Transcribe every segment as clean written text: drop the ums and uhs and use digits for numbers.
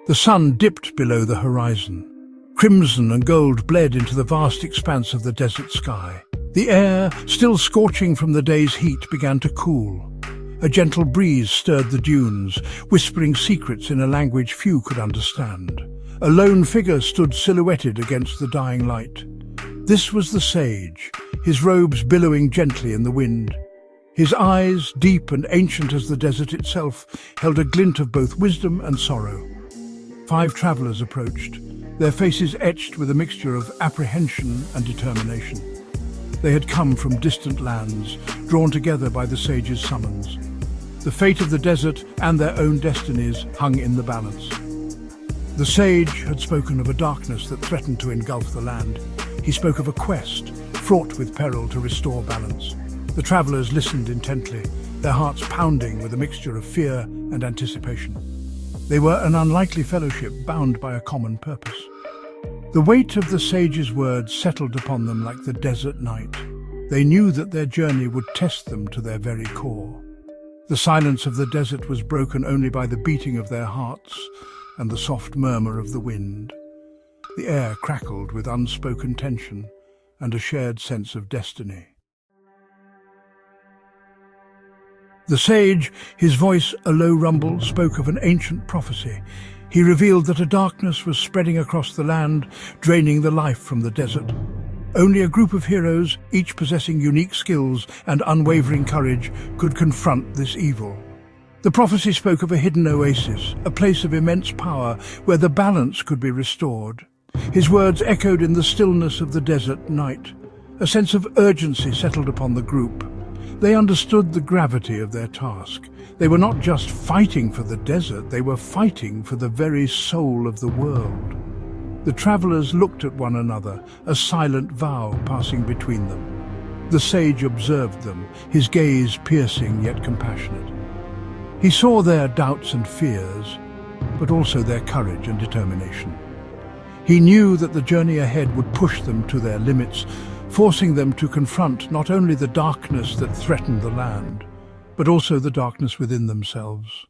The sun dipped below the horizon. Crimson and gold bled into the vast expanse of the desert sky. The air, still scorching from the day's heat, began to cool. A gentle breeze stirred the dunes, whispering secrets in a language few could understand. A lone figure stood silhouetted against the dying light. This was the sage, his robes billowing gently in the wind. His eyes, deep and ancient as the desert itself, held a glint of both wisdom and sorrow. 5 travelers approached, their faces etched with a mixture of apprehension and determination. They had come from distant lands, drawn together by the sage's summons. The fate of the desert and their own destinies hung in the balance. The sage had spoken of a darkness that threatened to engulf the land. He spoke of a quest, fraught with peril to restore balance. The travelers listened intently, their hearts pounding with a mixture of fear and anticipation. They were an unlikely fellowship bound by a common purpose. The weight of the sage's words settled upon them like the desert night. They knew that their journey would test them to their very core. The silence of the desert was broken only by the beating of their hearts and the soft murmur of the wind. The air crackled with unspoken tension and a shared sense of destiny. The sage, his voice a low rumble, spoke of an ancient prophecy. He revealed that a darkness was spreading across the land, draining the life from the desert. Only a group of heroes, each possessing unique skills and unwavering courage, could confront this evil. The prophecy spoke of a hidden oasis, a place of immense power where the balance could be restored. His words echoed in the stillness of the desert night. A sense of urgency settled upon the group. They understood the gravity of their task. They were not just fighting for the desert, they were fighting for the very soul of the world. The travelers looked at one another, a silent vow passing between them. The sage observed them, his gaze piercing yet compassionate. He saw their doubts and fears, but also their courage and determination. He knew that the journey ahead would push them to their limits, forcing them to confront not only the darkness that threatened the land, but also the darkness within themselves.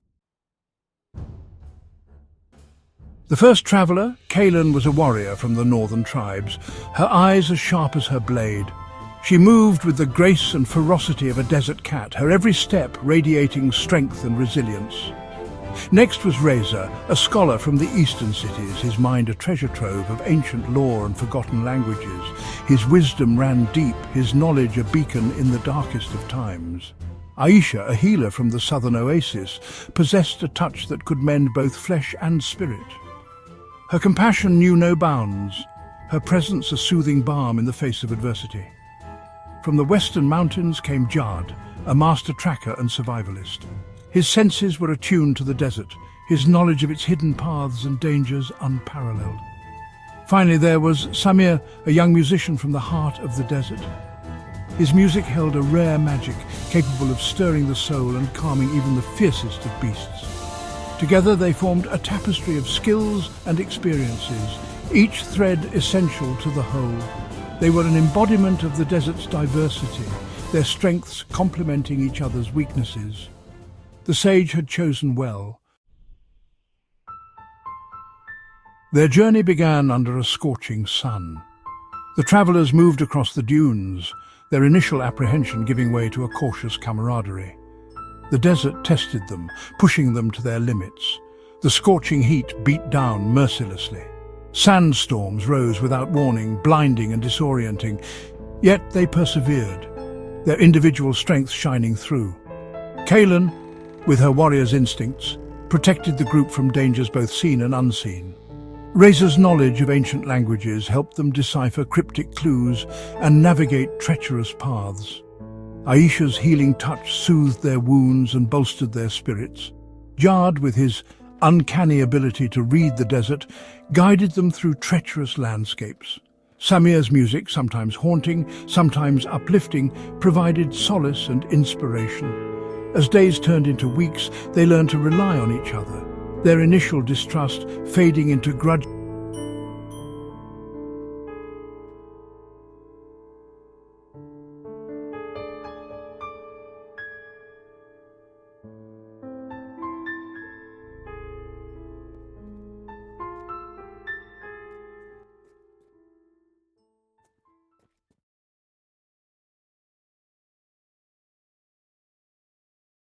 The first traveller, Kaylin, was a warrior from the northern tribes, her eyes as sharp as her blade. She moved with the grace and ferocity of a desert cat, her every step radiating strength and resilience. Next was Reza, a scholar from the eastern cities, his mind a treasure trove of ancient lore and forgotten languages. His wisdom ran deep, his knowledge a beacon in the darkest of times. Aisha, a healer from the southern oasis, possessed a touch that could mend both flesh and spirit. Her compassion knew no bounds, her presence a soothing balm in the face of adversity. From the western mountains came Jad, a master tracker and survivalist. His senses were attuned to the desert, his knowledge of its hidden paths and dangers unparalleled. Finally, there was Samir, a young musician from the heart of the desert. His music held a rare magic, capable of stirring the soul and calming even the fiercest of beasts. Together they formed a tapestry of skills and experiences, each thread essential to the whole. They were an embodiment of the desert's diversity, their strengths complementing each other's weaknesses. The sage had chosen well. Their journey began under a scorching sun. The travellers moved across the dunes, their initial apprehension giving way to a cautious camaraderie. The desert tested them, pushing them to their limits. The scorching heat beat down mercilessly. Sandstorms rose without warning, blinding and disorienting. Yet they persevered, their individual strengths shining through. Kaylin, with her warrior's instincts, protected the group from dangers both seen and unseen. Reza's knowledge of ancient languages helped them decipher cryptic clues and navigate treacherous paths. Aisha's healing touch soothed their wounds and bolstered their spirits. Jad, with his uncanny ability to read the desert, guided them through treacherous landscapes. Samir's music, sometimes haunting, sometimes uplifting, provided solace and inspiration. As days turned into weeks, they learned to rely on each other, their initial distrust fading into grudge.